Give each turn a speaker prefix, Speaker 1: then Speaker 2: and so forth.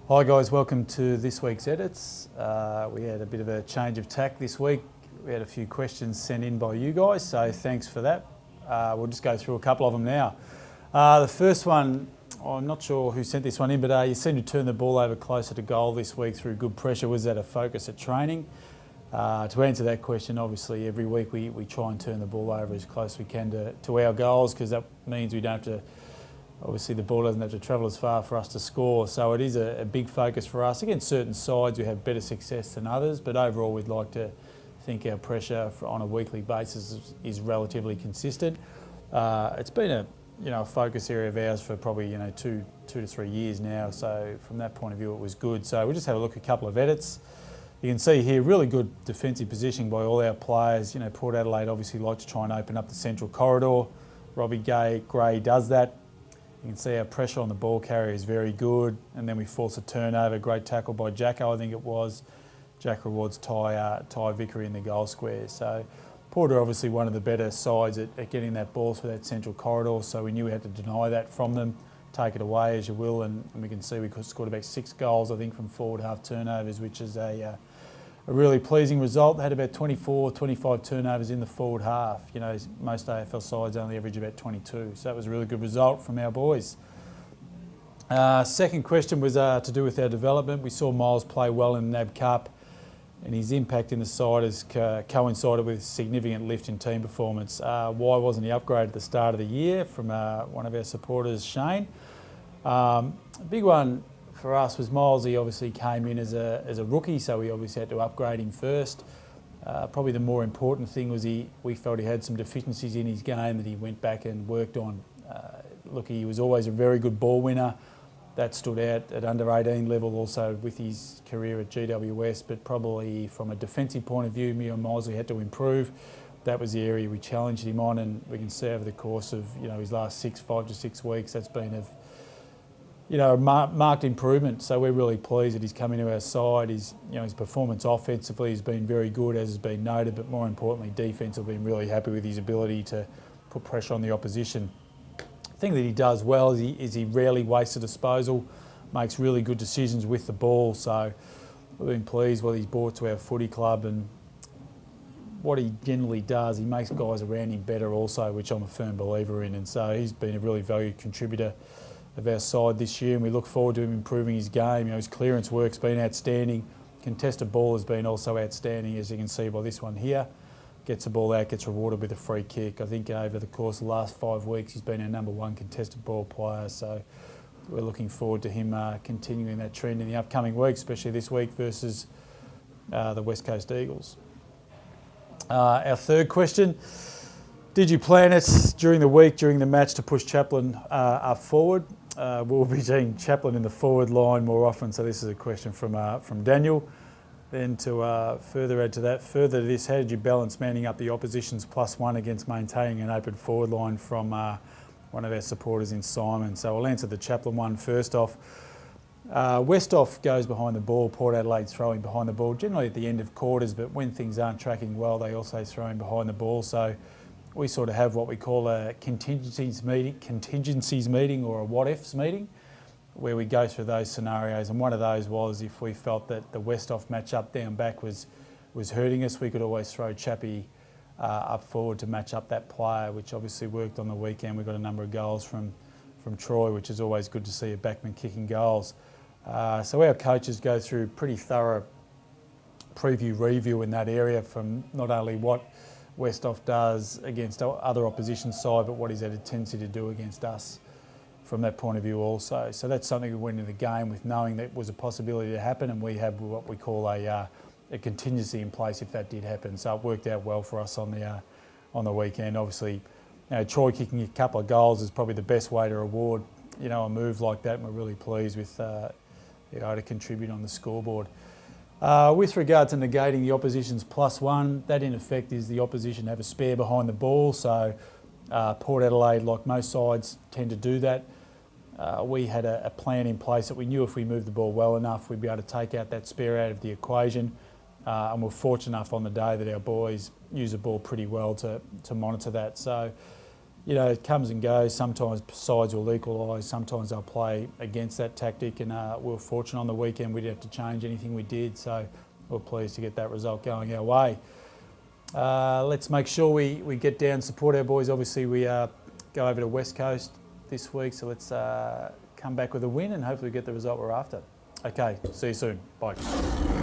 Speaker 1: Hi guys, welcome to this week's edits. We had a bit of a change of tack this week. We had a few questions sent in by you guys, so thanks for that. We'll just go through a couple of them now. The first one, I'm not sure who sent this one in, but you seem to turn the ball over closer to goal this week through good pressure. Was that a focus at training? To answer that question, obviously every week we try and turn the ball over as close as we can to our goals, because that means we don't have to, obviously the ball doesn't have to travel as far for us to score. So it is a big focus for us. Against certain sides we have better success than others, but overall we'd like to think our pressure on a weekly basis is relatively consistent. It's been a focus area of ours for probably 2 to 3 years now, so from that point of view it was good. So we'll just have a look at a couple of edits. You can see here really good defensive positioning by all our players. Port Adelaide obviously like to try and open up the central corridor. Robbie Gray does that. You can see our pressure on the ball carrier is very good, and then we force a turnover. Great tackle by Jacko, I think it was. Jack rewards Ty Vickery in the goal square. So Port are obviously one of the better sides at getting that ball through that central corridor, so we knew we had to deny that from them. Take it away as you will, and we can see we scored about 6 goals, I think, from forward half turnovers, which is a really pleasing result. They had about 24, 25 turnovers in the forward half. Most AFL sides only average about 22, so that was a really good result from our boys. Second question was to do with our development. We saw Miles play well in the NAB Cup, and his impact in the side has coincided with significant lift in team performance. Why wasn't he upgraded at the start of the year? From one of our supporters, Shane. A big one for us was Miles. He obviously came in as a rookie, so we obviously had to upgrade him first. Probably the more important thing was we felt he had some deficiencies in his game that he went back and worked on. Look, he was always a very good ball winner. That stood out at under 18 level, also with his career at GWS, but probably from a defensive point of view, me and Miles had to improve. That was the area we challenged him on, and we can see over the course of his last 5 to 6 weeks, that's been a marked improvement. So we're really pleased that he's come into our side. His performance offensively has been very good, as has been noted, but more importantly, defence have been really happy with his ability to put pressure on the opposition. The thing that he does well is he rarely wastes a disposal, makes really good decisions with the ball. So we've been pleased what he's brought to our footy club, and what he generally does, he makes guys around him better also, which I'm a firm believer in. And so he's been a really valued contributor of our side this year, and we look forward to him improving his game. His clearance work's been outstanding. Contested ball has been also outstanding, as you can see by this one here. Gets the ball out, gets rewarded with a free kick. I think over the course of the last 5 weeks, he's been our #1 contested ball player. So we're looking forward to him continuing that trend in the upcoming week, especially this week versus the West Coast Eagles. Our third question, did you plan it during the week, during the match, to push Chaplin up forward? We'll be seeing Chaplin in the forward line more often, so this is a question from Daniel. Then to further add to that, further to this, how did you balance manning up the opposition's +1 against maintaining an open forward line, from one of our supporters in Simon? So I'll answer the Chaplin one first off. Westhoff goes behind the ball, Port Adelaide's throwing behind the ball, generally at the end of quarters, but when things aren't tracking well, they also throw in behind the ball. So we sort of have what we call a contingencies meeting or a what-ifs meeting, where we go through those scenarios. And one of those was, if we felt that the Westhoff matchup down back was hurting us, we could always throw Chappie up forward to match up that player, which obviously worked on the weekend. We got a number of goals from Troy, which is always good to see a backman kicking goals. So our coaches go through pretty thorough review in that area, from not only what Westhoff does against other opposition side, but what he's had a tendency to do against us from that point of view also. So that's something we went into the game with, knowing that was a possibility to happen, and we have what we call a contingency in place if that did happen. So it worked out well for us on the weekend. Obviously, Troy kicking a couple of goals is probably the best way to reward a move like that, and we're really pleased with to contribute on the scoreboard. With regard to negating the opposition's +1, that in effect is the opposition have a spare behind the ball. So Port Adelaide, like most sides, tend to do that. We had a plan in place that we knew if we moved the ball well enough, we'd be able to take out that spare out of the equation. And we're fortunate enough on the day that our boys use the ball pretty well to monitor that. So you know, it comes and goes. Sometimes sides will equalise, sometimes they'll play against that tactic, and we were fortunate on the weekend we didn't have to change anything we did, so we're pleased to get that result going our way. Let's make sure we get down and support our boys. Obviously we go over to West Coast this week, so let's come back with a win and hopefully get the result we're after. Okay, see you soon. Bye.